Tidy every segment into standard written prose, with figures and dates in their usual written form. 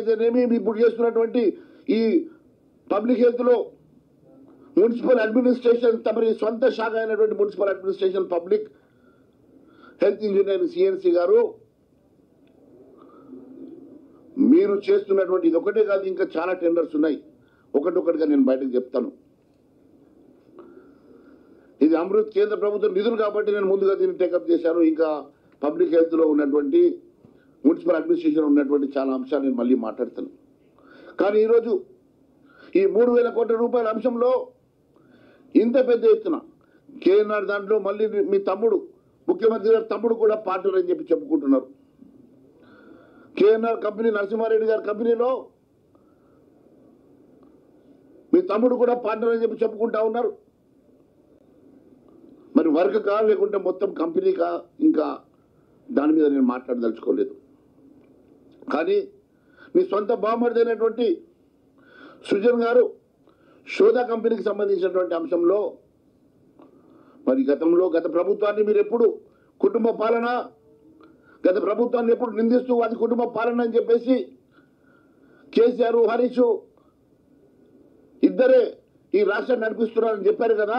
అయితేనేమి ఇప్పుడు చేస్తున్నటువంటి ఈ పబ్లిక్ హెల్త్లో మున్సిపల్ అడ్మినిస్ట్రేషన్ తమరి సొంత శాఖ అయినటువంటి municipal administration public health engineer CNC గారు మీరు చేస్తున్నటువంటి ఇది ఒకటే కాదు, ఇంకా చాలా టెండర్స్ ఉన్నాయి. ఒకటొకటిగా నేను బయటకు చెప్తాను. ఇది అమృత్ కేంద్ర ప్రభుత్వం నిధులు కాబట్టి నేను ముందుగా దీన్ని టేకప్ చేశాను. ఇంకా పబ్లిక్ హెల్త్లో ఉన్నటువంటి మున్సిపల్ అడ్మినిస్ట్రేషన్ ఉన్నటువంటి చాలా అంశాలు నేను మళ్ళీ మాట్లాడతాను. కానీ ఈరోజు ఈ 3,000 కోట్ల రూపాయల అంశంలో ఇంత పెద్ద ఎత్తున కేఎన్ఆర్ దాంట్లో మళ్ళీ మీ తమ్ముడు ముఖ్యమంత్రి గారి తమ్ముడు కూడా పార్ట్నర్ అని చెప్పి చెప్పుకుంటున్నారు. కేఎన్ఆర్ కంపెనీ నరసింహారెడ్డి గారి కంపెనీలో మీ తమ్ముడు కూడా పార్ట్నర్ అని చెప్పి చెప్పుకుంటా ఉన్నారు. మరి వర్క్ కా లేకుంటే మొత్తం కంపెనీకా ఇంకా దాని మీద నేను మాట్లాడదలుచుకోలేదు. కానీ మీ సొంత బామర్ది అయినటువంటి సృజన్ గారు శోధ కంపెనీకి సంబంధించినటువంటి అంశంలో మరి గత ప్రభుత్వాన్ని మీరు ఎప్పుడు కుటుంబ పాలన, గత ప్రభుత్వాన్ని ఎప్పుడు నిందిస్తూ అది కుటుంబ పాలన అని చెప్పేసి కేసీఆర్ హరీష్ ఇద్దరే ఈ రాష్ట్రాన్ని నడిపిస్తున్నారని చెప్పారు కదా.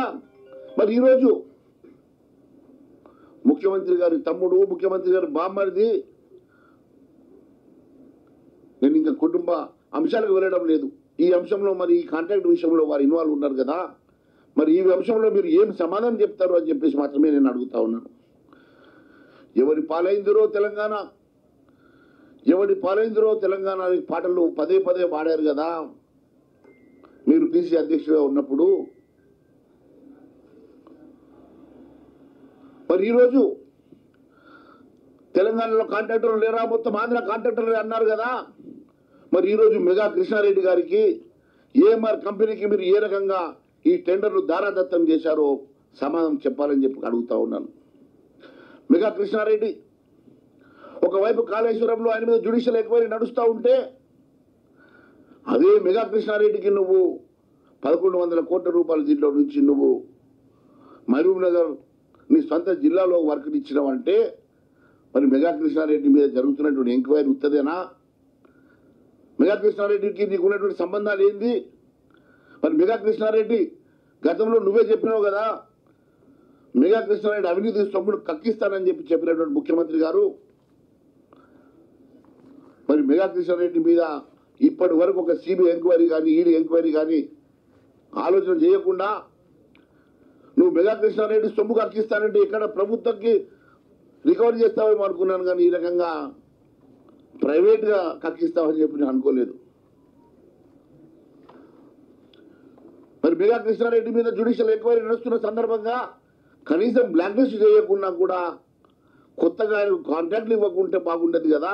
మరి ఈరోజు ముఖ్యమంత్రి గారి తమ్ముడు, ముఖ్యమంత్రి గారి బామ్మరిది, నేను ఇంకా కుటుంబ అంశాలకు వెళ్ళడం లేదు. ఈ అంశంలో మరి ఈ కాంట్రాక్ట్ విషయంలో వారు ఇన్వాల్వ్ ఉన్నారు కదా. మరి ఈ అంశంలో మీరు ఏం సమాధానం చెప్తారు అని చెప్పేసి మాత్రమే నేను అడుగుతా ఉన్నాను. ఎవరి పాలైందిరో తెలంగాణ, ఎవరి పాలైందిరో తెలంగాణ పాటలు పదే పదే పాడారు కదా మీరు పిసి అధ్యక్షుడిగా ఉన్నప్పుడు. మరి ఈరోజు తెలంగాణలో కాంట్రాక్టర్లు లేరా, మొత్తం ఆంధ్ర కాంట్రాక్టర్లు అన్నారు కదా. మరి ఈరోజు మెగా కృష్ణారెడ్డి గారికి ఏఎంఆర్ కంపెనీకి మీరు ఏ రకంగా ఈ టెండర్లు దారాదత్తం చేశారో సమాధానం చెప్పాలని చెప్పి అడుగుతా ఉన్నాను. మెగా కృష్ణారెడ్డి ఒకవైపు కాళేశ్వరంలో ఆయన మీద జ్యుడిషియల్ ఎంక్వైరీ నడుస్తూ ఉంటే, అదే మెగా కృష్ణారెడ్డికి నువ్వు 1,100 కోట్ల రూపాయల దీంట్లో నుంచి నువ్వు మహబూబ్ నగర్ నీ సొంత జిల్లాలో వర్క్ ఇచ్చినావంటే మరి మెగా కృష్ణారెడ్డి మీద జరుగుతున్నటువంటి ఎంక్వైరీ ఉత్తదేనా? మెగా కృష్ణారెడ్డికి నీకు ఉన్నటువంటి సంబంధాలు ఏంది? మరి మెగా కృష్ణారెడ్డి గతంలో నువ్వే చెప్పినావు కదా, మెగా కృష్ణారెడ్డి అవినీతి సొమ్మును కక్కిస్తానని చెప్పినటువంటి ముఖ్యమంత్రి గారు. మరి మెగా కృష్ణారెడ్డి మీద ఇప్పటి వరకు ఒక సిబిఐ ఎంక్వైరీ కానీ ఈడీ ఎంక్వైరీ కానీ ఆలోచన చేయకుండా నువ్వు మెగా కృష్ణారెడ్డి సొమ్ము కక్కిస్తానంటే ఇక్కడ ప్రభుత్వంకి రికవరీ చేస్తావేమో అనుకున్నాను. కానీ ఈ రకంగా ప్రైవేట్గా కక్కిస్తావని చెప్పి నేను అనుకోలేదు. మరి మెగా కృష్ణారెడ్డి మీద జ్యుడిషియల్ ఎంక్వైరీ నడుస్తున్న సందర్భంగా కనీసం బ్లాక్ లిస్ట్ చేయకుండా కూడా కొత్తగా కాంట్రాక్ట్లు ఇవ్వకుంటే బాగుండదు కదా.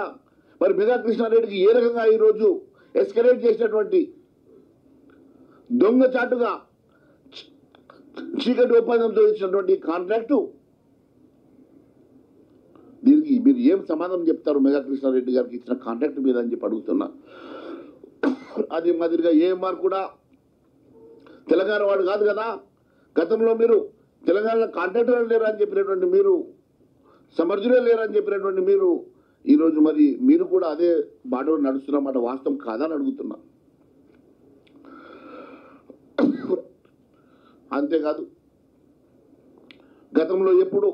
మరి మెగా కృష్ణారెడ్డికి ఏ రకంగా ఈరోజు ఎస్కలేట్ చేసినటువంటి దొంగచాటుగా చీకటి ఒప్పందంతో ఇచ్చినటువంటి కాంట్రాక్టు, దీనికి మీరు ఏం సమాధానం చెప్తారు మెగా కృష్ణారెడ్డి గారికి ఇచ్చిన కాంట్రాక్ట్ మీద అని చెప్పి అడుగుతున్నా. అది మాదిరిగా ఏఎంఆర్ కూడా తెలంగాణ వాడు కాదు కదా. గతంలో మీరు తెలంగాణలో కాంట్రాక్టర్లు లేరు అని చెప్పినటువంటి మీరు, సమర్థులే లేరు అని చెప్పినటువంటి మీరు, ఈరోజు మరి మీరు కూడా అదే బాటలో నడుస్తున్నమాట వాస్తవం కాదని అడుగుతున్నా. అంతేకాదు గతంలో ఎప్పుడు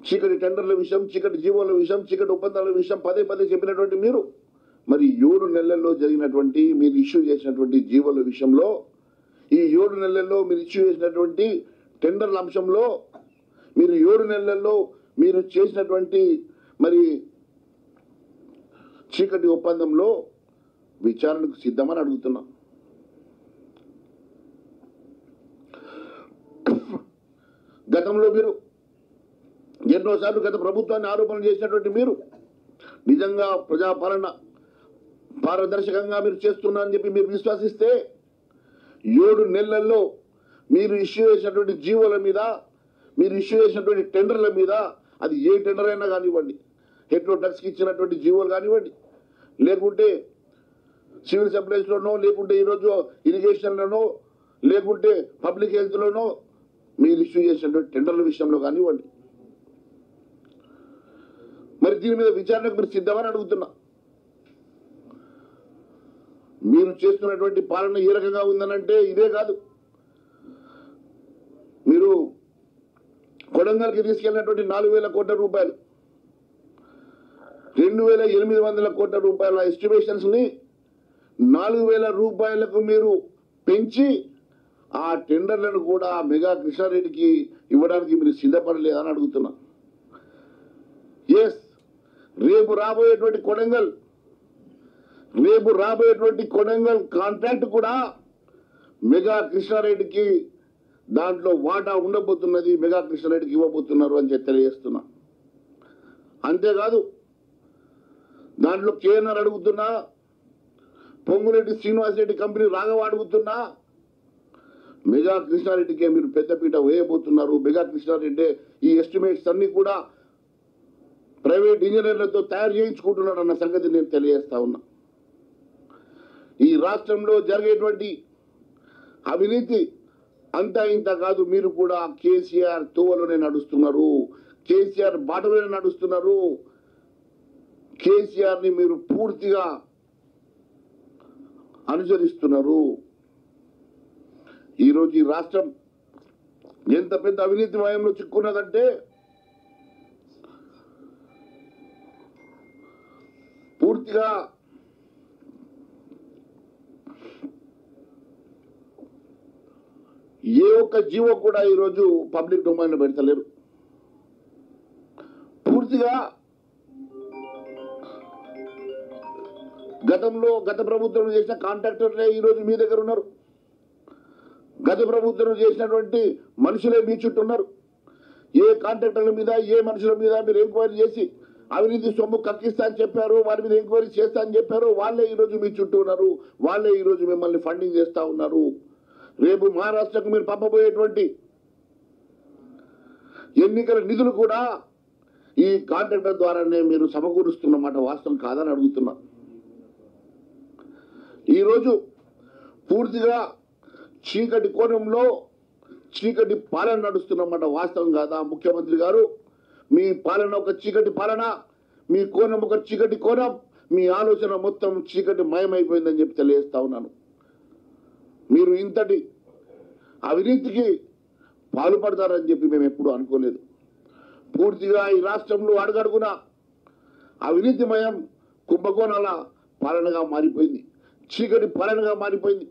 చీకటి టెండర్ల విషయం, చీకటి జీవోల విషయం, చీకటి ఒప్పందాల విషయం పదే పదే చెప్పినటువంటి మీరు, మరి 7 నెలల్లో జరిగినటువంటి మీరు ఇష్యూ చేసినటువంటి జీవోల విషయంలో, ఈ 7 నెలల్లో మీరు ఇష్యూ చేసినటువంటి టెండర్ల అంశంలో, మీరు 7 నెలల్లో మీరు చేసినటువంటి మరి చీకటి ఒప్పందంలో విచారణకు సిద్ధమని అడుగుతున్నాం. గతంలో మీరు ఎన్నోసార్లు గత ప్రభుత్వాన్ని ఆరోపణలు చేసినటువంటి మీరు నిజంగా ప్రజాపాలన పారదర్శకంగా మీరు చేస్తున్నారని చెప్పి మీరు విశ్వసిస్తే 7 నెలల్లో మీరు ఇష్యూ చేసినటువంటి జీవోల మీద, మీరు ఇష్యూ చేసినటువంటి టెండర్ల మీద, అది ఏ టెండర్ అయినా కానివ్వండి, హెట్రోటక్స్కి ఇచ్చినటువంటి జీవోలు కానివ్వండి, లేకుంటే సివిల్ సప్లైస్లోనో, లేకుంటే ఈరోజు ఇరిగేషన్లోనో, లేకుంటే పబ్లిక్ హెల్త్లోనో మీరు ఇష్యూ చేసినటువంటి టెండర్ల విషయంలో కానివ్వండి, మరి దీని మీద విచారణకు మీరు సిద్ధమని అడుగుతున్నా. మీరు చేస్తున్నటువంటి పాలన ఏ రకంగా ఉందనంటే ఇదే కాదు. మీరు కొడంగల్కి తీసుకెళ్ళినటువంటి 4,000 కోట్ల రూపాయలు 2,800 కోట్ల రూపాయల ఎస్టిమేషన్స్ ని 4,000 రూపాయలకు మీరు పెంచి ఆ టెండర్లను కూడా మెగా కృష్ణారెడ్డికి ఇవ్వడానికి మీరు సిద్ధపడలేదని అడుగుతున్నా. ఎస్, రేపు రాబోయేటువంటి కొడంగల్ కాంట్రాక్ట్ కూడా మెగా కృష్ణారెడ్డికి దాంట్లో వాటా ఉండబోతున్నది, మెగా కృష్ణారెడ్డికి ఇవ్వబోతున్నారు అని చెప్పి తెలియజేస్తున్నా. అంతేకాదు, దాంట్లో కేఎన్ఆర్ అడుగుతున్నా, పొంగురెడ్డి శ్రీనివాసరెడ్డి కంపెనీ రాఘవ అడుగుతున్నా, మెగా కృష్ణారెడ్డికే మీరు పెద్దపీట వేయబోతున్నారు. మెగా కృష్ణారెడ్డి ఈ ఎస్టిమేట్స్ అన్ని కూడా ప్రైవేట్ ఇంజనీర్లతో తయారు చేయించుకుంటున్నాడు అన్న సంగతి నేను తెలియజేస్తా ఉన్నా. ఈ రాష్ట్రంలో జరిగేటువంటి అవినీతి అంతా ఇంత కాదు. మీరు కూడా కేసీఆర్ తోవలోనే నడుస్తున్నారు, కేసీఆర్ బాటలోనే నడుస్తున్నారు. కేసీఆర్ ని మీరు పూర్తిగా అనుసరిస్తున్నారు. ఈరోజు ఈ రాష్ట్రం ఎంత పెద్ద అవినీతి మయంలో చిక్కున్నదంటే పూర్తిగా ఏ ఒక్క జీవో కూడా ఈరోజు పబ్లిక్ డొమైన్ లో పెడతలేరు. పూర్తిగా గత ప్రభుత్వం చేసిన కాంట్రాక్టర్లే ఈరోజు మీ దగ్గర ఉన్నారు. గత ప్రభుత్వం చేసినటువంటి మనుషులే మీ చుట్టూ ఉన్నారు. ఏ కాంట్రాక్టర్ల మీద, ఏ మనుషుల మీద మీరు ఎంక్వైరీ చేసి అవినీతి సొమ్ము కక్కిస్తా అని చెప్పారు, వారి మీద ఎంక్వైరీ చేస్తా అని చెప్పారు, వాళ్ళే ఈరోజు మీ చుట్టూ ఉన్నారు. వాళ్ళే ఈరోజు మిమ్మల్ని ఫండింగ్ చేస్తా ఉన్నారు. రేపు మహారాష్ట్రకు మీరు పంపబోయేటువంటి ఎన్నికల నిధులు కూడా ఈ కాంట్రాక్టర్ ద్వారానే మీరు సమకూరుస్తున్నమాట వాస్తవం కాదని అడుగుతున్నా. ఈరోజు పూర్తిగా చీకటి కోణంలో చీకటి పాలన నడుస్తున్నమాట వాస్తవం కాదా ముఖ్యమంత్రి గారు? మీ పాలన ఒక చీకటి పాలన, మీ కోణం ఒక చీకటి కోణం, మీ ఆలోచన మొత్తం చీకటి మయమైపోయిందని చెప్పి తెలియజేస్తా ఉన్నాను. మీరు ఇంతటి అవినీతికి పాల్పడతారని చెప్పి మేము ఎప్పుడూ అనుకోలేదు. పూర్తిగా ఈ రాష్ట్రంలో అడుగడుగున అవినీతిమయం కుంభకోణాల పాలనగా మారిపోయింది, చీకటి పాలనగా మారిపోయింది.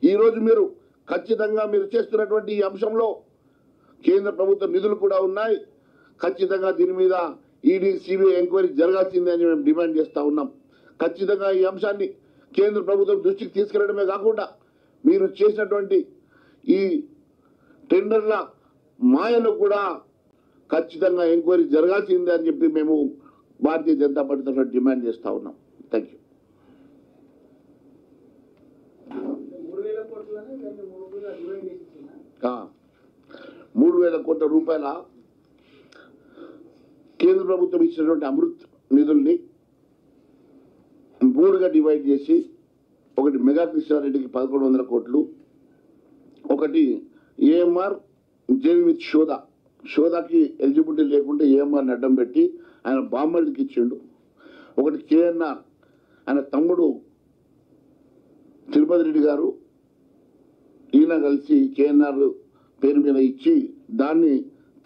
ఈరోజు మీరు ఖచ్చితంగా మీరు చేస్తున్నటువంటి ఈ అంశంలో కేంద్ర ప్రభుత్వ నిధులు కూడా ఉన్నాయి. ఖచ్చితంగా దీని మీద ఈడీ, సిబిఐ ఎంక్వైరీ జరగాల్సిందే అని మేము డిమాండ్ చేస్తూ ఉన్నాం. ఖచ్చితంగా ఈ అంశాన్ని కేంద్ర ప్రభుత్వం దృష్టికి తీసుకెళ్లడమే కాకుండా మీరు చేసినటువంటి ఈ టెండర్ల మాయను కూడా ఖచ్చితంగా ఎంక్వైరీ జరగాల్సిందే అని చెప్పి మేము భారతీయ జనతా పార్టీ తరఫున డిమాండ్ చేస్తూ ఉన్నాం. Thank you. 3,000 కోట్ల రూపాయల కేంద్ర ప్రభుత్వం ఇచ్చినటువంటి అమృత్ నిధుల్ని 3గా డివైడ్ చేసి, ఒకటి మెగా కృష్ణారెడ్డికి 1,100 కోట్లు, ఒకటి ఏఎంఆర్ జేవి విత్ షోదాకి ఎలిజిబిలిటీ లేకుంటే ఏఎంఆర్ని అడ్డం పెట్టి ఆయన బామ్మడికి ఇచ్చిండు. ఒకటి కేఎన్ఆర్ ఆయన తమ్ముడు తిరుపతి రెడ్డి గారు ఈయన కలిసి కేఎన్ఆర్ పేరు మీద ఇచ్చి దాన్ని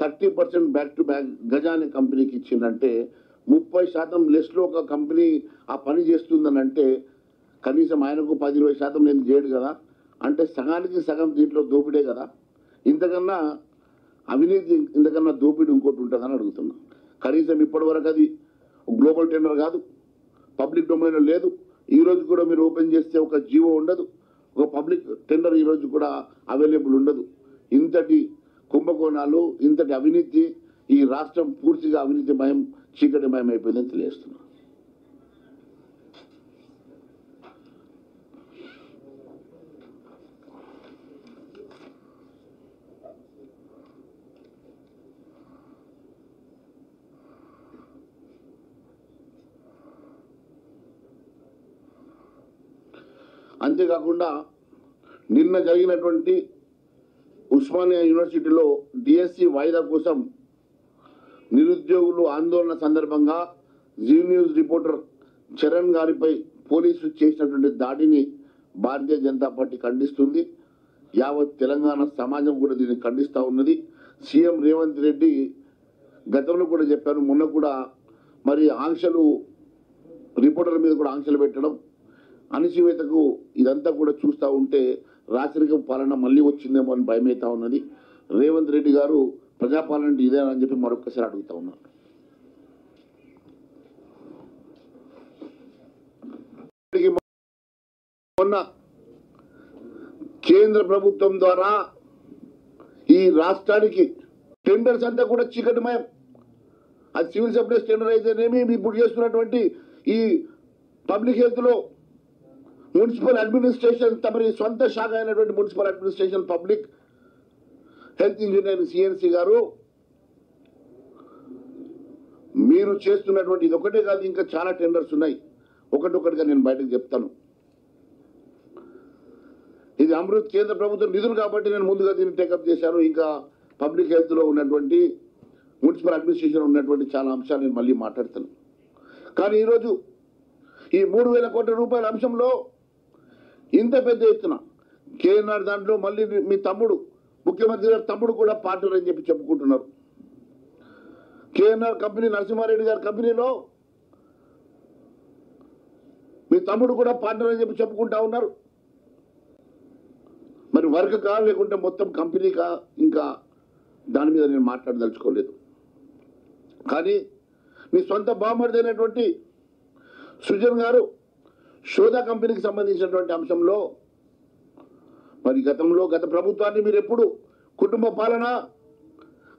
30% బ్యాక్ టు బ్యాక్ గజాని కంపెనీకి ఇచ్చిందంటే 30% లెస్లో ఒక కంపెనీ ఆ పని చేస్తుందని అంటే కనీసం ఆయనకు 10-20% నేను చేయడు కదా, అంటే సగానికి సగం దీంట్లో దోపిడే కదా. ఇంతకన్నా అవినీతి, ఇంతకన్నా దోపిడీ ఇంకోటి ఉంటుందని అడుగుతున్నా. కనీసం ఇప్పటివరకు అది గ్లోబల్ టెండర్ కాదు, పబ్లిక్ డొమైన్లో లేదు. ఈరోజు కూడా మీరు ఓపెన్ చేస్తే ఒక జీవో ఉండదు, ఒక పబ్లిక్ టెండర్ ఈరోజు కూడా అవైలబుల్ ఉండదు. ఇంతటి కుంభకోణాలు, ఇంతటి అవినీతి, ఈ రాష్ట్రం పూర్తిగా అవినీతిమయం, చీకటిమయం అయిపోయిందని తెలియజేస్తున్నా. అంతేకాకుండా నిన్న జరిగినటువంటి ఉస్మానియా యూనివర్సిటీలో డిఎస్సి వాయిదా కోసం నిరుద్యోగులు ఆందోళన సందర్భంగా జీ న్యూస్ రిపోర్టర్ చరణ్ గారిపై పోలీసులు చేసినటువంటి దాడిని భారతీయ జనతా పార్టీ ఖండిస్తుంది. యావత్ తెలంగాణ సమాజం కూడా దీన్ని ఖండిస్తూ ఉన్నది. సీఎం రేవంత్ రెడ్డి గతంలో కూడా చెప్పారు, మొన్న కూడా మరి ఆంక్షలు, రిపోర్టర్ల మీద కూడా ఆంక్షలు పెట్టడం, అణచివేతకు ఇదంతా కూడా చూస్తూ ఉంటే రాచరిక పాలన మళ్ళీ వచ్చిందేమో అని భయమవుతా ఉన్నది. రేవంత్ రెడ్డి గారు ప్రజాపాలన అంటే ఇదేనా అని చెప్పి మరొకసారి అడుగుతా ఉన్నారు. మొన్న కేంద్ర ప్రభుత్వం ద్వారా ఈ రాష్ట్రానికి టెండర్స్ అంతా కూడా చీకటిమయం. అది సివిల్ సప్లైస్ టెండర్ అయితేనేమి, ఇప్పుడు చేస్తున్నటువంటి ఈ పబ్లిక్ హెల్త్ లో మున్సిపల్ అడ్మినిస్ట్రేషన్, తమరి సొంత శాఖ అయినటువంటి municipal administration public health engineer CNC గారు, మీరు చేస్తున్నటువంటి ఇది ఒకటే కాదు, ఇంకా చాలా టెండర్స్ ఉన్నాయి. ఒకటొకటిగా నేను బయటకు చెప్తాను. ఇది అమృత్ కేంద్ర ప్రభుత్వం నిధులు కాబట్టి నేను ముందుగా దీన్ని టేకప్ చేశాను. ఇంకా పబ్లిక్ హెల్త్ లో ఉన్నటువంటి, మున్సిపల్ అడ్మినిస్ట్రేషన్ ఉన్నటువంటి చాలా అంశాలు నేను మళ్ళీ మాట్లాడతాను. కానీ ఈరోజు ఈ 3,000 కోట్ల రూపాయల అంశంలో ఇంత పెద్ద ఎత్తున కేఎన్ఆర్ దాంట్లో మళ్ళీ మీ తమ్ముడు, ముఖ్యమంత్రి గారి తమ్ముడు కూడా పార్ట్నర్ అని చెప్పి చెప్పుకుంటున్నారు. కేఎన్ఆర్ కంపెనీ, నరసింహారెడ్డి గారి కంపెనీలో మీ తమ్ముడు కూడా పార్ట్నర్ అని చెప్పి చెప్పుకుంటా ఉన్నారు. మరి వర్క్ కా లేకుంటే మొత్తం కంపెనీకా, ఇంకా దాని మీద నేను మాట్లాడదలుచుకోలేదు. కానీ మీ సొంత బామర్దైనటువంటి సృజన్ గారు శోధా కంపెనీకి సంబంధించినటువంటి అంశంలో మరి గత ప్రభుత్వాన్ని మీరు ఎప్పుడు కుటుంబ పాలన,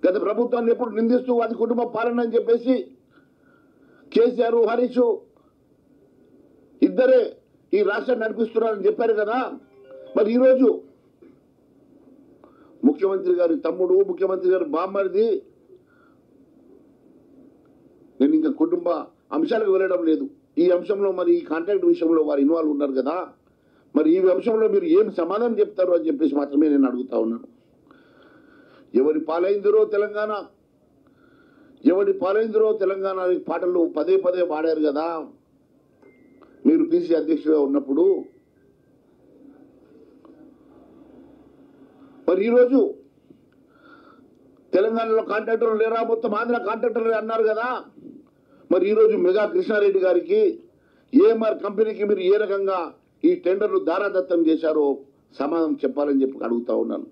గత ప్రభుత్వాన్ని ఎప్పుడు నిందిస్తూ అది కుటుంబ పాలన అని చెప్పేసి కేసీఆర్, హరీష్ ఇద్దరే ఈ రాష్ట్రాన్ని నడిపిస్తున్నారని చెప్పారు కదా. మరి ఈరోజు ముఖ్యమంత్రి గారి తమ్ముడు, ముఖ్యమంత్రి గారి బామ్మరిది, నేను ఇంకా కుటుంబ అంశాలకు వెళ్ళడం లేదు. ఈ అంశంలో మరి ఈ కాంట్రాక్ట్ విషయంలో వారు ఇన్వాల్వ్ ఉన్నారు కదా. మరి ఈ అంశంలో మీరు ఏం సమాధానం చెప్తారు అని చెప్పేసి మాత్రమే నేను అడుగుతా ఉన్నాను. ఎవరి పాలైందిరో తెలంగాణ, ఎవరి పాలైందిరో తెలంగాణ పాటలు పదే పదే పాడారు కదా మీరు పిసిసి అధ్యక్షుడిగా ఉన్నప్పుడు. మరి ఈరోజు తెలంగాణలో కాంట్రాక్టర్లు లేరా, మొత్తం ఆంధ్ర కాంట్రాక్టర్లు అన్నారు కదా. మరి ఈరోజు మెగా కృష్ణారెడ్డి గారికి, ఏఎంఆర్ కంపెనీకి మీరు ఏ రకంగా ఈ టెండర్లు దారాదత్తం చేశారో సమాధానం చెప్పాలని చెప్పి అడుగుతా ఉన్నాను.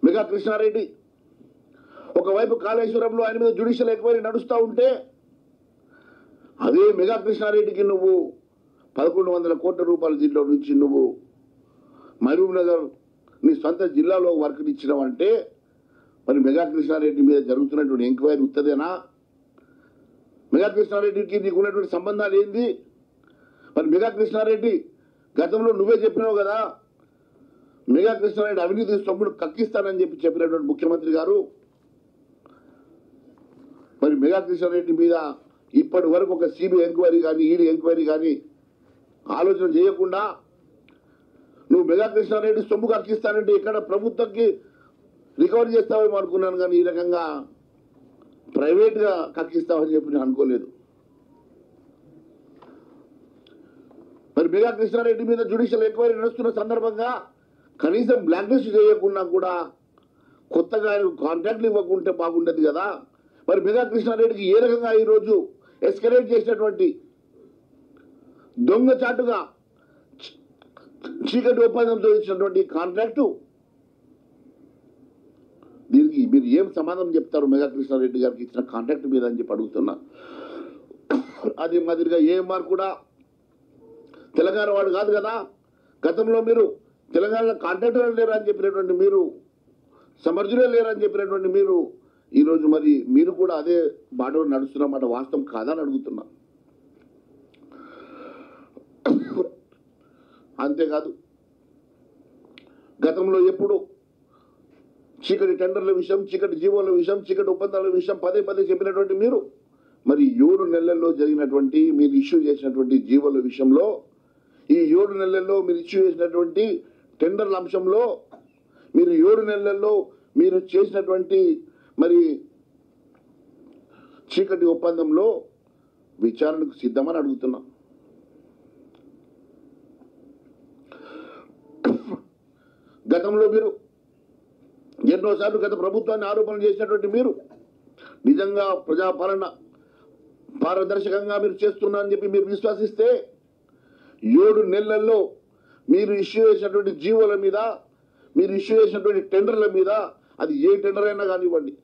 మెగా కృష్ణారెడ్డి ఒకవైపు కాళేశ్వరంలో ఆయన మీద జ్యుడిషియల్ ఎంక్వైరీ నడుస్తూ ఉంటే, అదే మెగా కృష్ణారెడ్డికి నువ్వు 1,100 కోట్ల రూపాయల దీంట్లో నుంచి నువ్వు మహబూబ్ నగర్ నీ సొంత జిల్లాలో వర్క్ ఇచ్చినావంటే, మరి మెగా కృష్ణారెడ్డి మీద జరుగుతున్నటువంటి ఎంక్వైరీ ఉత్తదేనా? మెగా కృష్ణారెడ్డికి నీకు ఉన్నటువంటి సంబంధాలు ఏంది? మరి మెగా కృష్ణారెడ్డి గతంలో నువ్వే చెప్పినావు కదా, మెగా కృష్ణారెడ్డి అవినీతి సొమ్మును కక్కిస్తానని చెప్పినటువంటి ముఖ్యమంత్రి గారు. మరి మెగా కృష్ణారెడ్డి మీద ఇప్పటి వరకు ఒక సిబిఐ ఎంక్వైరీ కానీ, ఈడీ ఎంక్వైరీ కానీ ఆలోచన చేయకుండా నువ్వు మెగా కృష్ణారెడ్డి సొమ్ము కక్కిస్తానంటే ఇక్కడ ప్రభుత్వంకి రికవరీ చేస్తావేమో అనుకున్నాను. కానీ ఈ రకంగా ప్రైవేట్గా కక్కిస్తావని చెప్పి నేను అనుకోలేదు. మరి మెగా కృష్ణారెడ్డి మీద జ్యుడిషియల్ ఎంక్వైరీ నడుస్తున్న సందర్భంగా కనీసం బ్లాక్ లిస్ట్ చేయకుండా కూడా కొత్తగా కాంట్రాక్ట్లు ఇవ్వకుంటే బాగుండదు కదా. మరి మెగా కృష్ణారెడ్డికి ఏ రకంగా ఈరోజు ఎస్కలేట్ చేసినటువంటి దొంగచాటుగా చీకటి ఒప్పందంతో ఇచ్చినటువంటి కాంట్రాక్టు, దీనికి మీరు ఏం సమాధానం చెప్తారు మెగా కృష్ణారెడ్డి గారికి ఇచ్చిన కాంట్రాక్ట్ మీద అని చెప్పి అడుగుతున్నా. అదే మాదిరిగా ఏఎంఆర్ కూడా తెలంగాణ వాడు కాదు కదా. గతంలో మీరు తెలంగాణలో కాంట్రాక్టర్ లేరు అని చెప్పినటువంటి మీరు, సమర్థులే లేరు అని చెప్పినటువంటి మీరు, ఈరోజు మరి మీరు కూడా అదే బాటలో నడుస్తున్నమాట వాస్తవం కాదని అడుగుతున్నా. అంతేకాదు, గతంలో ఎప్పుడు చీకటి టెండర్ల విషయం, చీకటి జీవోల విషయం, చీకటి ఒప్పందాల విషయం పదే పదే చెప్పినటువంటి మీరు, మరి 7 నెలల్లో జరిగినటువంటి మీరు ఇష్యూ చేసినటువంటి జీవోల విషయంలో, ఈ 7 నెలల్లో మీరు ఇష్యూ చేసినటువంటి టెండర్ల అంశంలో, మీరు 7 నెలల్లో మీరు చేసినటువంటి మరి చీకటి ఒప్పందంలో విచారణకు సిద్ధమని అడుగుతున్నాం. గతంలో మీరు ఎన్నోసార్లు గత ప్రభుత్వాన్ని ఆరోపణలు చేసినటువంటి మీరు నిజంగా ప్రజాపాలన పారదర్శకంగా మీరు చేస్తున్నారని చెప్పి మీరు విశ్వసిస్తే 7 నెలల్లో మీరు ఇష్యూ చేసినటువంటి జీవోల మీద, మీరు ఇష్యూ చేసినటువంటి టెండర్ల మీద, అది ఏ టెండర్ అయినా కానివ్వండి,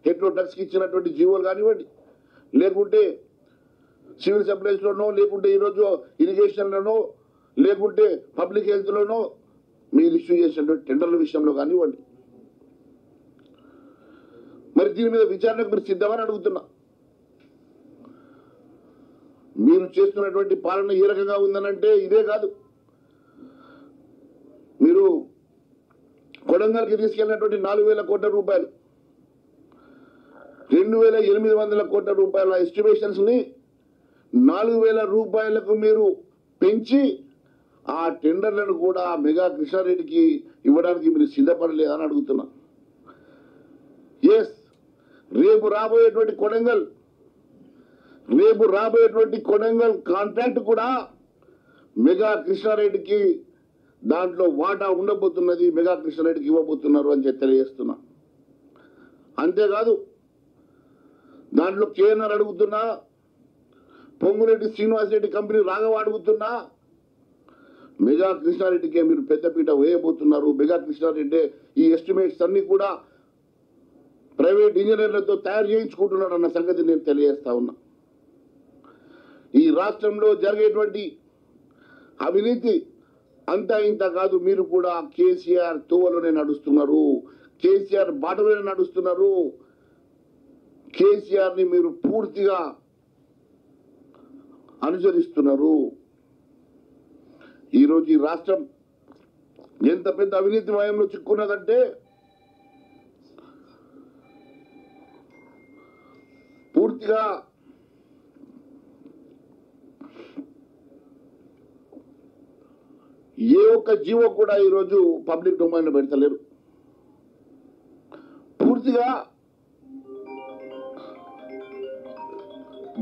హెట్రోటాక్స్కి ఇచ్చినటువంటి జీవోలు కానివ్వండి, లేకుంటే సివిల్ సప్లైస్లోనో, లేకుంటే ఈరోజు ఇరిగేషన్లోనో, లేకుంటే పబ్లిక్ హెల్త్లోనో మీరు ఇష్యూ చేసినటువంటి టెండర్ల విషయంలో కానివ్వండి, మరి దీని మీద విచారణకు మీరు సిద్ధమని అడుగుతున్నా. మీరు చేస్తున్నటువంటి పాలన ఏ రకంగా ఉందనంటే ఇదే కాదు, మీరు కొడంగల్కి తీసుకెళ్ళినటువంటి 4,000 కోట్ల రూపాయలు, 2,800 కోట్ల రూపాయల ఎస్టిమేషన్స్ ని 4,000 రూపాయలకు మీరు పెంచి ఆ టెండర్లను కూడా మెగా కృష్ణారెడ్డికి ఇవ్వడానికి మీరు సిద్ధపడలేదని అడుగుతున్నా. ఎస్, రేపు రాబోయేటువంటి కొడంగల్ కాంట్రాక్ట్ కూడా మెగా కృష్ణారెడ్డికి దాంట్లో వాటా ఉండబోతున్నది, మెగా కృష్ణారెడ్డికి ఇవ్వబోతున్నారు అని చెప్పి తెలియజేస్తున్నా. అంతేకాదు, దాంట్లో కేఎన్ఆర్ అడుగుతున్నా, పొంగురెడ్డి శ్రీనివాసరెడ్డి కంపెనీ రాఘవ అడుగుతున్నా, మెగా కృష్ణారెడ్డికే మీరు పెద్దపీట వేయబోతున్నారు. మెగా కృష్ణారెడ్డి ఈ ఎస్టిమేట్స్ అన్ని కూడా ప్రైవేట్ ఇంజనీర్లతో తయారు చేయించుకుంటున్నాడు అన్న సంగతి నేను తెలియజేస్తా ఉన్నా. ఈ రాష్ట్రంలో జరిగేటువంటి అవినీతి అంతా ఇంత కాదు, మీరు కూడా కేసీఆర్ తోవలోనే నడుస్తున్నారు, కేసీఆర్ బాటలోనే నడుస్తున్నారు. కేసీఆర్ ని మీరు పూర్తిగా అనుసరిస్తున్నారు. ఈరోజు ఈ రాష్ట్రం ఎంత పెద్ద అవినీతి మయంలో చిక్కున్నదంటే పూర్తిగా ఏ ఒక్క జీవో కూడా ఈరోజు పబ్లిక్ డొమైన్ లో పెడతలేరు. పూర్తిగా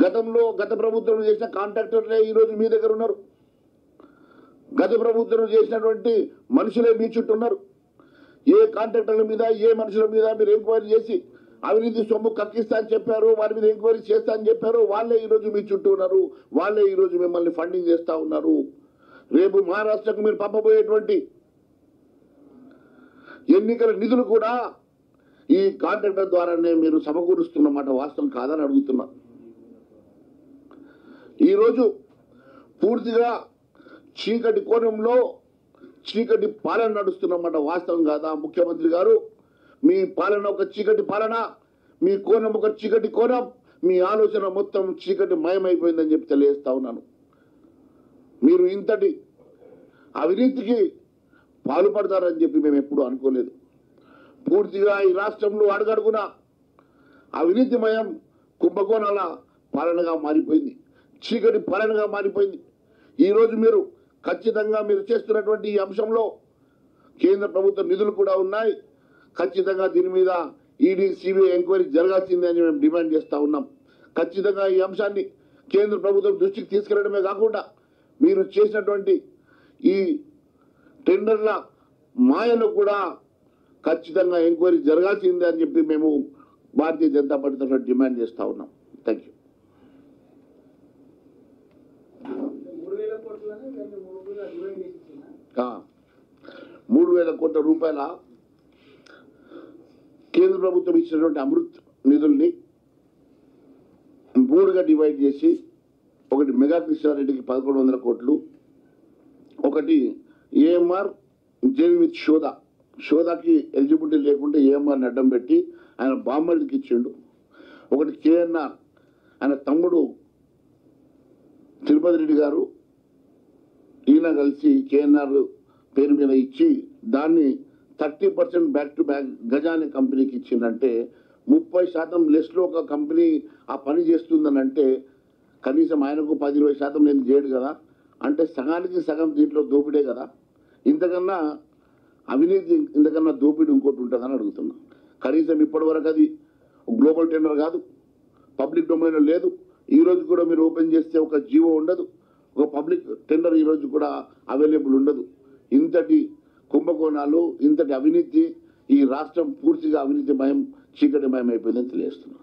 గత ప్రభుత్వం చేసిన కాంట్రాక్టర్లే ఈరోజు మీ దగ్గర ఉన్నారు. గత ప్రభుత్వం చేసినటువంటి మనుషులే మీ చుట్టూ ఉన్నారు. ఏ కాంట్రాక్టర్ల మీద, ఏ మనుషుల మీద మీరు ఎంక్వైరీ చేసి అవినీతి సొమ్ము కక్కిస్తా అని చెప్పారు, వారి మీద ఎంక్వైరీ చేస్తా అని చెప్పారు, వాళ్ళే ఈరోజు మీ చుట్టూ ఉన్నారు, వాళ్ళే ఈరోజు మిమ్మల్ని ఫండింగ్ చేస్తా ఉన్నారు. రేపు మహారాష్ట్రకు మీరు పంపబోయేటువంటి ఎన్నికల నిధులు కూడా ఈ కాంట్రాక్టర్ ద్వారానే మీరు సమకూరుస్తున్నమాట వాస్తవం కాదని అడుగుతున్నా. ఈరోజు పూర్తిగా చీకటి కోణంలో చీకటి పాలన నడుస్తున్నమాట వాస్తవం కాదా ముఖ్యమంత్రి గారు? మీ పాలన ఒక చీకటి పాలన, మీ కోణం ఒక చీకటి కోణం, మీ ఆలోచన మొత్తం చీకటి మయమైపోయిందని చెప్పి తెలియజేస్తా ఉన్నాను. మీరు ఇంతటి అవినీతికి పాల్పడతారని చెప్పి మేము ఎప్పుడూ అనుకోలేదు. పూర్తిగా ఈ రాష్ట్రంలో అడుగడుగున అవినీతిమయం కుంభకోణాల పాలనగా మారిపోయింది, చీకటి పాలనగా మారిపోయింది. ఈరోజు మీరు ఖచ్చితంగా మీరు చేస్తున్నటువంటి ఈ అంశంలో కేంద్ర ప్రభుత్వ నిధులు కూడా ఉన్నాయి. ఖచ్చితంగా దీని మీద ఈడీ, సిబిఐ ఎంక్వైరీ జరగాల్సిందే అని మేము డిమాండ్ చేస్తూ ఉన్నాం. ఖచ్చితంగా ఈ అంశాన్ని కేంద్ర ప్రభుత్వం దృష్టికి తీసుకెళ్లడమే కాకుండా మీరు చేసినటువంటి ఈ టెండర్ల మాయను కూడా ఖచ్చితంగా ఎంక్వైరీ జరగాల్సిందే అని చెప్పి మేము భారతీయ జనతా పార్టీ తరఫున డిమాండ్ చేస్తూ ఉన్నాం. Thank you. 3,000 కోట్ల రూపాయల కేంద్ర ప్రభుత్వం ఇచ్చినటువంటి అమృత్ నిధుల్ని 3గా డివైడ్ చేసి, ఒకటి మెగా కృష్ణారెడ్డికి 1,100 కోట్లు, ఒకటి ఏఎంఆర్ జేవి విత్ షోదాకి ఎలిజిబిలిటీ లేకుంటే ఏఎంఆర్ని అడ్డం పెట్టి ఆయన బామ్మడికి ఇచ్చిండు. ఒకటి కేఎన్ఆర్ ఆయన తమ్ముడు తిరుపతి రెడ్డి గారు ఈయన కలిసి కేఎన్ఆర్ పేరు మీద ఇచ్చి దాన్ని 30% బ్యాక్ టు బ్యాక్ గజాని కంపెనీకి ఇచ్చిందంటే 30% లెస్లో ఒక కంపెనీ ఆ పని చేస్తుందని అంటే కనీసం ఆయనకు 10-20% నేను చేయడు కదా, అంటే సగానికి సగం దీంట్లో దోపిడే కదా. ఇంతకన్నా అవినీతి, ఇంతకన్నా దోపిడీ ఇంకోటి ఉంటుందని అడుగుతున్నా. కనీసం ఇప్పటివరకు అది గ్లోబల్ టెండర్ కాదు, పబ్లిక్ డొమైన్లో లేదు. ఈరోజు కూడా మీరు ఓపెన్ చేస్తే ఒక జీవో ఉండదు, ఒక పబ్లిక్ టెండర్ ఈరోజు కూడా అవైలబుల్ ఉండదు. ఇంతటి కుంభకోణాలు, ఇంతటి అవినీతి, ఈ రాష్ట్రం పూర్తిగా అవినీతిమయం, చీకటిమయం అయిపోయిందని తెలియజేస్తున్నారు.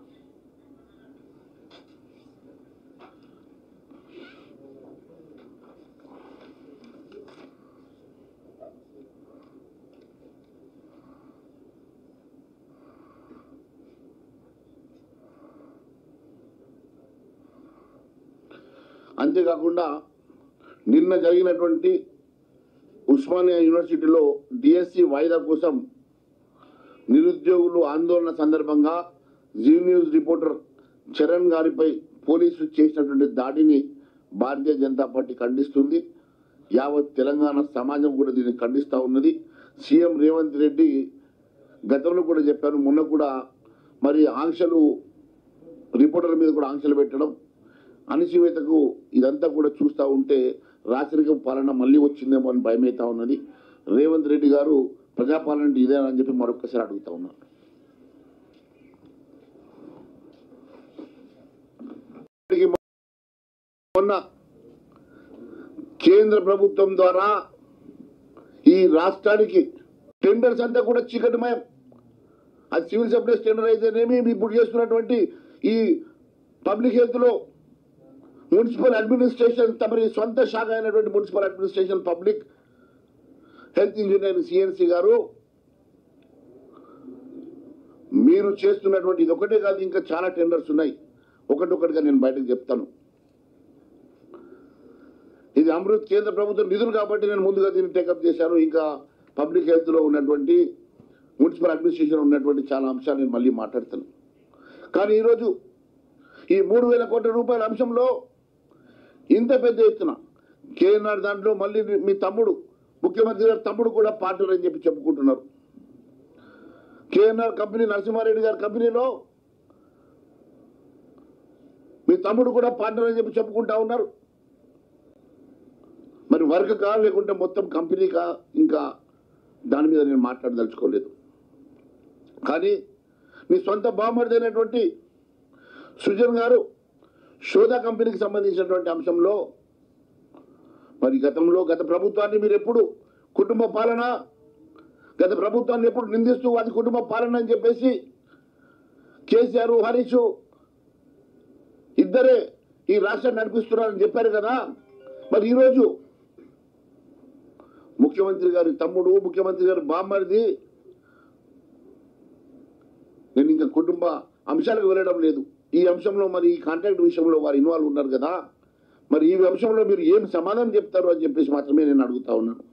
అంతేకాకుండా నిన్న జరిగినటువంటి ఉస్మానియా యూనివర్సిటీలో డిఎస్సి వాయిదా కోసం నిరుద్యోగులు ఆందోళన సందర్భంగా జీ న్యూస్ రిపోర్టర్ చరణ్ గారిపై పోలీసులు చేసినటువంటి దాడిని భారతీయ జనతా పార్టీ ఖండిస్తుంది. యావత్ తెలంగాణ సమాజం కూడా దీన్ని ఖండిస్తూ ఉన్నది. సీఎం రేవంత్ రెడ్డి గతంలో కూడా చెప్పారు, మొన్న కూడా మరి ఆంక్షలు, రిపోర్టర్ల మీద కూడా ఆంక్షలు పెట్టడం, అణచివేతకు ఇదంతా కూడా చూస్తూ ఉంటే రాచరికం పాలన మళ్ళీ వచ్చిందేమో అని భయమవుతా ఉన్నది. రేవంత్ రెడ్డి గారు ప్రజాపాలన అంటే ఇదేనా అని చెప్పి మరొకసారి అడుగుతా ఉన్నారు. మొన్న కేంద్ర ప్రభుత్వం ద్వారా ఈ రాష్ట్రానికి టెండర్స్ అంతా కూడా చీకటిమయం. అది సివిల్ సప్లైస్ టెండర్ అయితేనేమి, ఇప్పుడు చేస్తున్నటువంటి ఈ పబ్లిక్ హెల్త్ లో మున్సిపల్ అడ్మినిస్ట్రేషన్, తమరి సొంత శాఖ అయినటువంటి municipal administration public health engineer CNC గారు, మీరు చేస్తున్నటువంటి ఇది ఒకటే కాదు, ఇంకా చాలా టెండర్స్ ఉన్నాయి. ఒకటొకటిగా నేను బయటకు చెప్తాను. ఇది అమృత్ కేంద్ర ప్రభుత్వం నిధులు కాబట్టి నేను ముందుగా దీన్ని టేకప్ చేశాను. ఇంకా పబ్లిక్ హెల్త్ లో ఉన్నటువంటి, మున్సిపల్ అడ్మినిస్ట్రేషన్ ఉన్నటువంటి చాలా అంశాలు నేను మళ్ళీ మాట్లాడతాను. కానీ ఈరోజు ఈ 3,000 కోట్ల రూపాయల అంశంలో ఇంత పెద్ద ఎత్తున కేఎన్ఆర్ దాంట్లో మళ్ళీ మీ తమ్ముడు, ముఖ్యమంత్రి గారి తమ్ముడు కూడా పార్ట్నర్ అని చెప్పి చెప్పుకుంటున్నారు. కేఎన్ఆర్ కంపెనీ, నరసింహారెడ్డి గారి కంపెనీలో మీ తమ్ముడు కూడా పార్ట్నర్ అని చెప్పి చెప్పుకుంటా ఉన్నారు. మరి వర్క్ కా లేకుంటే మొత్తం కంపెనీకా, ఇంకా దాని మీద నేను మాట్లాడదలుచుకోలేదు. కానీ మీ సొంత బామర్దైనటువంటి సృజన్ గారు శోధా కంపెనీకి సంబంధించినటువంటి అంశంలో మరి గత ప్రభుత్వాన్ని మీరు ఎప్పుడు కుటుంబ పాలన, గత ప్రభుత్వాన్ని ఎప్పుడు నిందిస్తూ అది కుటుంబ పాలన అని చెప్పేసి కేసీఆర్, హరీష్ ఇద్దరే ఈ రాష్ట్రాన్ని నడిపిస్తున్నారని చెప్పారు కదా. మరి ఈరోజు ముఖ్యమంత్రి గారి తమ్ముడు, ముఖ్యమంత్రి గారి బామ్మరిది, నేను ఇంకా కుటుంబ అంశాలకు వెళ్ళడం లేదు. ఈ అంశంలో మరి ఈ కాంట్రాక్ట్ విషయంలో వారు ఇన్వాల్వ్ ఉన్నారు కదా. మరి ఈ అంశంలో మీరు ఏం సమాధానం చెప్తారు అని చెప్పేసి మాత్రమే నేను అడుగుతా ఉన్నాను.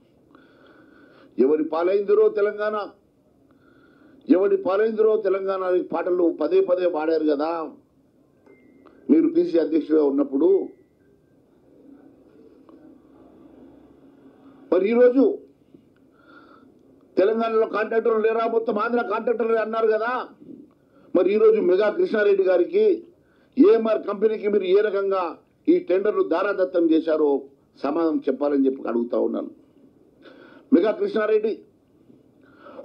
ఎవరి పాలైందిరో తెలంగాణ, ఎవరి పాలైందిరో తెలంగాణ పాటలు పదే పదే పాడారు కదా మీరు పిసిసి అధ్యక్షుడిగా ఉన్నప్పుడు. మరి ఈరోజు తెలంగాణలో కాంట్రాక్టర్లు లేరా, మొత్తం ఆంధ్ర కాంట్రాక్టర్లు అన్నారు కదా. మరి ఈరోజు మెగా కృష్ణారెడ్డి గారికి, ఏఎంఆర్ కంపెనీకి మీరు ఏ రకంగా ఈ టెండర్లు దారాదత్తం చేశారో సమాధానం చెప్పాలని చెప్పి అడుగుతా ఉన్నాను. మెగా కృష్ణారెడ్డి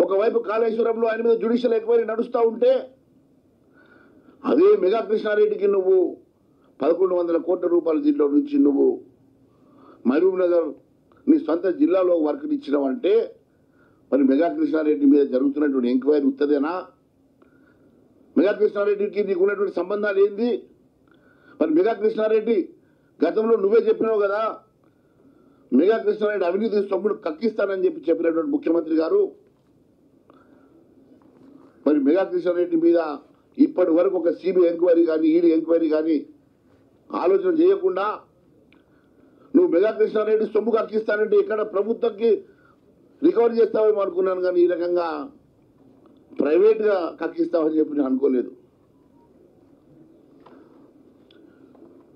ఒకవైపు కాళేశ్వరంలో ఆయన మీద జ్యుడిషియల్ ఎంక్వైరీ నడుస్తూ ఉంటే, అదే మెగా కృష్ణారెడ్డికి నువ్వు 1,100 కోట్ల రూపాయల దీంట్లో నుంచి నువ్వు మహబూబ్ నగర్ నీ సొంత జిల్లాలో వర్క్ ఇచ్చినావంటే, మరి మెగా కృష్ణారెడ్డి మీద జరుగుతున్నటువంటి ఎంక్వైరీ ఉత్తదేనా? మెగా కృష్ణారెడ్డికి నీకు ఉన్నటువంటి సంబంధాలు ఏంది? మరి మెగా కృష్ణారెడ్డి గతంలో నువ్వే చెప్పినావు కదా, మెగా కృష్ణారెడ్డి అవినీతి సొమ్మును కక్కిస్తానని చెప్పి చెప్పినటువంటి ముఖ్యమంత్రి గారు, మరి మెగా కృష్ణారెడ్డి మీద ఇప్పటి వరకు ఒక సిబిఐ ఎంక్వైరీ కానీ, ఈడీ ఎంక్వైరీ కానీ ఆలోచన చేయకుండా నువ్వు మెగా కృష్ణారెడ్డి సొమ్ము కక్కిస్తానంటే ఇక్కడ ప్రభుత్వంకి రికవరీ చేస్తావేమో అనుకున్నాను. కానీ ఈ రకంగా ప్రైవేట్గా కక్కిస్తావని చెప్పి నేను అనుకోలేదు.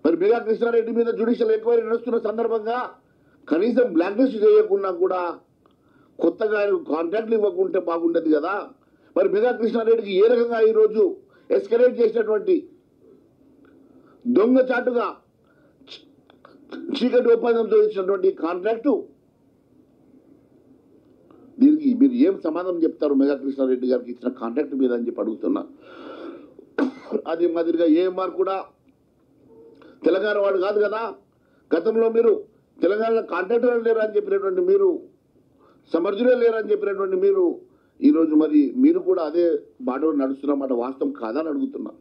మరి మెగా కృష్ణారెడ్డి మీద జ్యుడిషియల్ ఎంక్వైరీ నడుస్తున్న సందర్భంగా కనీసం బ్లాక్ లిస్ట్ చేయకుండా కూడా కొత్తగా కాంట్రాక్ట్లు ఇవ్వకుంటే బాగుండదు కదా. మరి మెగా కృష్ణారెడ్డికి ఏ రకంగా ఈరోజు ఎస్కలేట్ చేసినటువంటి దొంగచాటుగా చీకటి ఒప్పందంతో ఇచ్చినటువంటి కాంట్రాక్టు, దీనికి మీరు ఏం సమాధానం చెప్తారు మెగా కృష్ణారెడ్డి గారికి ఇచ్చిన కాంట్రాక్ట్ మీద అని చెప్పి అడుగుతున్నా. అదే మాదిరిగా ఏఎంఆర్ కూడా తెలంగాణ వాడు కాదు కదా. గతంలో మీరు తెలంగాణలో కాంట్రాక్టర్ లేరు అని చెప్పినటువంటి మీరు సమర్థులే లేరని చెప్పినటువంటి మీరు ఈరోజు మరి మీరు కూడా అదే బాటలో నడుస్తున్నమాట వాస్తవం కాదని అడుగుతున్నా.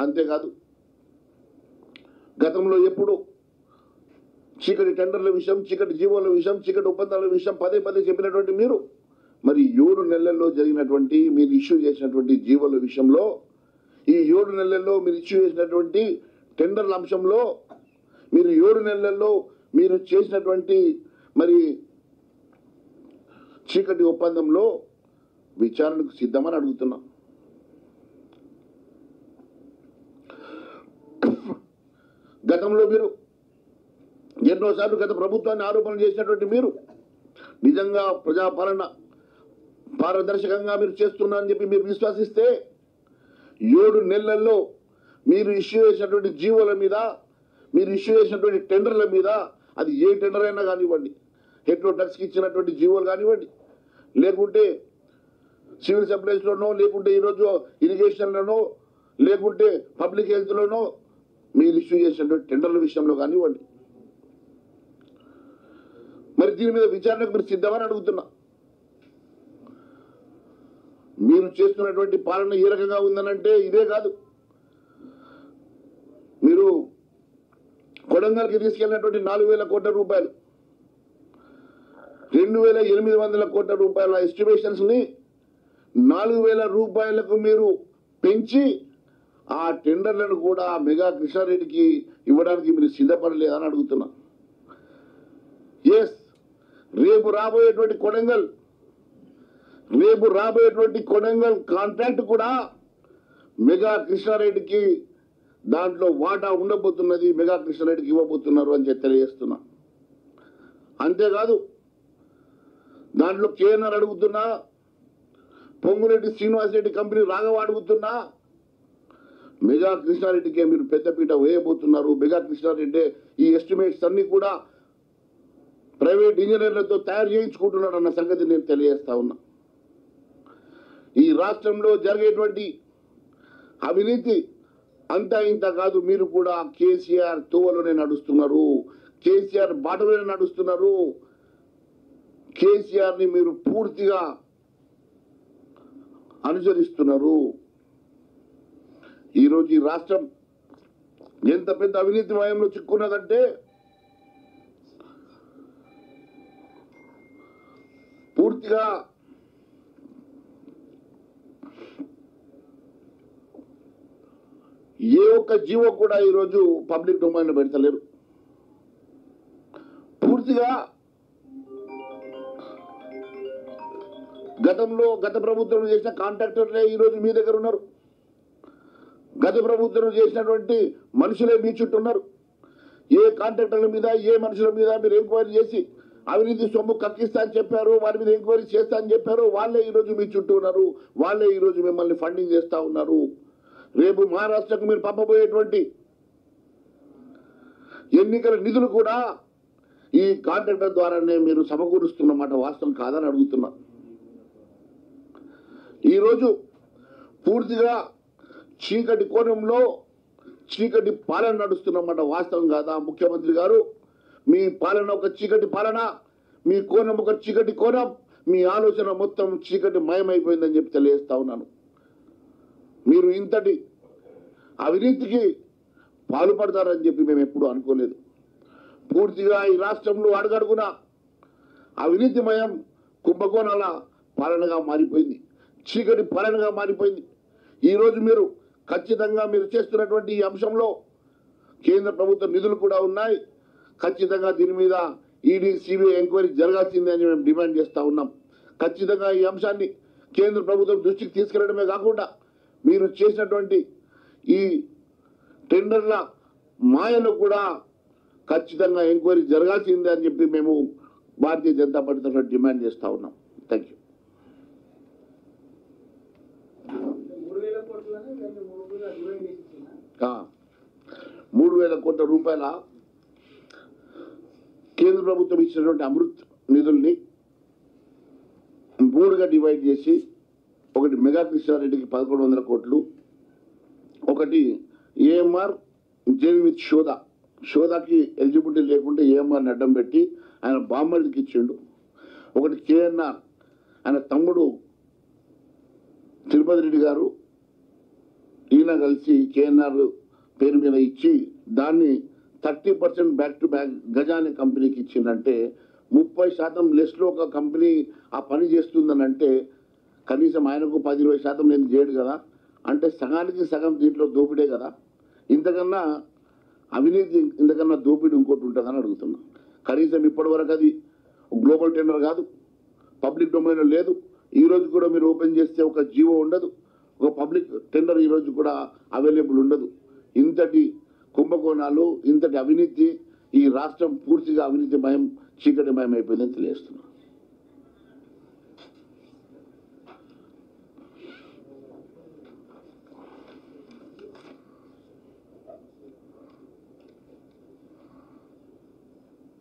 అంతేకాదు గతంలో ఎప్పుడు చీకటి టెండర్ల విషయం, చీకటి జీవోల విషయం, చీకటి ఒప్పందాల విషయం పదే పదే చెప్పినటువంటి మీరు మరి 7 నెలల్లో జరిగినటువంటి మీరు ఇష్యూ చేసినటువంటి జీవోల విషయంలో, ఈ 7 నెలల్లో మీరు ఇష్యూ చేసినటువంటి టెండర్ల అంశంలో, మీరు 7 నెలల్లో మీరు చేసినటువంటి మరి చీకటి ఒప్పందంలో విచారణకు సిద్ధమని అడుగుతున్నాం. గతంలో మీరు ఎన్నోసార్లు గత ప్రభుత్వాన్ని ఆరోపణలు చేసినటువంటి మీరు నిజంగా ప్రజాపాలన పారదర్శకంగా మీరు చేస్తున్నారని చెప్పి మీరు విశ్వసిస్తే 7 నెలల్లో మీరు ఇష్యూ చేసినటువంటి జీవోల మీద, మీరు ఇష్యూ చేసినటువంటి టెండర్ల మీద, అది ఏ టెండర్ అయినా కానివ్వండి, హెట్రోటాక్స్కి ఇచ్చినటువంటి జీవోలు కానివ్వండి, లేకుంటే సివిల్ సప్లైస్లోనో, లేకుంటే ఈరోజు ఇరిగేషన్లోనో, లేకుంటే పబ్లిక్ హెల్త్లోనో మీరు ఇష్యూ చేసినటువంటి టెండర్ల విషయంలో కానివ్వండి, మరి దీని మీద విచారణకు మీరు సిద్ధమని అడుగుతున్నా. మీరు చేస్తున్నటువంటి పాలన ఏ రకంగా ఉందనంటే ఇదే కాదు, మీరు కొడంగల్కి తీసుకెళ్ళినటువంటి 4,000 కోట్ల రూపాయలు, 2,800 కోట్ల రూపాయల ఎస్టిమేషన్స్ ని 4,000 రూపాయలకు మీరు పెంచి ఆ టెండర్లను కూడా మెగా కృష్ణారెడ్డికి ఇవ్వడానికి మీరు సిద్ధపడలేదని అడుగుతున్నా. ఎస్, రేపు రాబోయేటువంటి కొడంగల్ కాంట్రాక్ట్ కూడా మెగా కృష్ణారెడ్డికి దాంట్లో వాటా ఉండబోతున్నది, మెగా కృష్ణారెడ్డికి ఇవ్వబోతున్నారు అని చెప్పి తెలియజేస్తున్నా. అంతేకాదు దాంట్లో కేఎన్ఆర్ అడుగుతున్నా, పొంగురెడ్డి శ్రీనివాసరెడ్డి కంపెనీ రాఘవ అడుగుతున్నా, మెగా కృష్ణారెడ్డికే మీరు పెద్దపీట వేయబోతున్నారు. మెగా కృష్ణారెడ్డి ఈ ఎస్టిమేట్స్ అన్ని కూడా ప్రైవేట్ ఇంజనీర్లతో తయారు చేయించుకుంటున్నాడు అన్న సంగతి నేను తెలియజేస్తా ఉన్నా. ఈ రాష్ట్రంలో జరిగేటువంటి అవినీతి అంతా ఇంత కాదు, మీరు కూడా కేసీఆర్ తోవలోనే నడుస్తున్నారు, కేసీఆర్ బాటలోనే నడుస్తున్నారు. కేసీఆర్ ని మీరు పూర్తిగా అనుసరిస్తున్నారు. ఈరోజు ఈ రాష్ట్రం ఎంత పెద్ద అవినీతి మయంలో చిక్కున్నదంటే పూర్తిగా ఏ ఒక్క జీవో కూడా ఈరోజు పబ్లిక్ డొమైన్ లో పెడతలేరు. పూర్తిగా గత ప్రభుత్వం చేసిన కాంట్రాక్టర్లే ఈరోజు మీ దగ్గర ఉన్నారు. గత ప్రభుత్వం చేసినటువంటి మనుషులే మీ చుట్టూ ఉన్నారు. ఏ కాంట్రాక్టర్ల మీద, ఏ మనుషుల మీద మీరు ఎంక్వైరీ చేసి అవినీతి సొమ్ము కక్కిస్తా అని చెప్పారు, వారి మీద ఎంక్వైరీ చేస్తా అని చెప్పారు, వాళ్ళే ఈరోజు మీ చుట్టూ ఉన్నారు, వాళ్ళే ఈరోజు మిమ్మల్ని ఫండింగ్ చేస్తా ఉన్నారు. రేపు మహారాష్ట్రకు మీరు పంపబోయేటువంటి ఎన్నికల నిధులు కూడా ఈ కాంట్రాక్టర్ ద్వారానే మీరు సమకూరుస్తున్నమాట వాస్తవం కాదని అడుగుతున్నా. ఈరోజు పూర్తిగా చీకటి కోణంలో చీకటి పాలన నడుస్తున్నమాట వాస్తవం కాదా ముఖ్యమంత్రి గారు? మీ పాలన ఒక చీకటి పాలన, మీ కోణం ఒక చీకటి కోణం, మీ ఆలోచన మొత్తం చీకటి మయమైపోయిందని చెప్పి తెలియజేస్తా ఉన్నాను. మీరు ఇంతటి అవినీతికి పాల్పడతారని చెప్పి మేము ఎప్పుడూ అనుకోలేదు. పూర్తిగా ఈ రాష్ట్రంలో అడుగడుగున అవినీతిమయం కుంభకోణాల పాలనగా మారిపోయింది, చీకటి పాలనగా మారిపోయింది. ఈరోజు మీరు ఖచ్చితంగా మీరు చేస్తున్నటువంటి ఈ అంశంలో కేంద్ర ప్రభుత్వ నిధులు కూడా ఉన్నాయి. ఖచ్చితంగా దీని మీద ఈడీ, సిబిఐ ఎంక్వైరీ జరగాల్సిందే అని మేము డిమాండ్ చేస్తూ ఉన్నాం. ఖచ్చితంగా ఈ అంశాన్ని కేంద్ర ప్రభుత్వం దృష్టికి తీసుకెళ్లడమే కాకుండా మీరు చేసినటువంటి ఈ టెండర్ల మాయను కూడా ఖచ్చితంగా ఎంక్వైరీ జరగాల్సిందే అని చెప్పి మేము భారతీయ జనతా పార్టీ తరఫున డిమాండ్ చేస్తూ ఉన్నాం. Thank you. 3,000 కోట్ల రూపాయల కేంద్ర ప్రభుత్వం ఇచ్చినటువంటి అమృత్ నిధుల్ని 3గా డివైడ్ చేసి, ఒకటి మెగా కృష్ణారెడ్డికి 1,100 కోట్లు, ఒకటి ఏఎంఆర్ జేవి విత్ షోదాకి ఎలిజిబిలిటీ లేకుంటే ఏఎంఆర్ని అడ్డం పెట్టి ఆయన బామ్మడికి ఇచ్చిండు. ఒకటి కేఎన్ఆర్, ఆయన తమ్ముడు తిరుపతి రెడ్డి గారు ఈయన కలిసి కేఎన్ఆర్ పేరు మీద ఇచ్చి దాన్ని 30% బ్యాక్ టు బ్యాక్ గజాని కంపెనీకి ఇచ్చిందంటే 30% లెస్లో ఒక కంపెనీ ఆ పని చేస్తుందని అంటే కనీసం ఆయనకు 10-20% నేను చేయడు కదా, అంటే సగానికి సగం దీంట్లో దోపిడే కదా. ఇంతకన్నా అవినీతి, ఇంతకన్నా దోపిడీ ఇంకోటి ఉంటుందని అడుగుతున్నా. కనీసం ఇప్పటివరకు అది గ్లోబల్ టెండర్ కాదు, పబ్లిక్ డొమైన్లో లేదు. ఈరోజు కూడా మీరు ఓపెన్ చేస్తే ఒక జీవో ఉండదు, ఒక పబ్లిక్ టెండర్ ఈరోజు కూడా అవైలబుల్ ఉండదు. ఇంతటి కుంభకోణాలు, ఇంతటి అవినీతి, ఈ రాష్ట్రం పూర్తిగా అవినీతిమయం, చీకటిమయం అయిపోయిందని తెలియజేస్తున్నాను.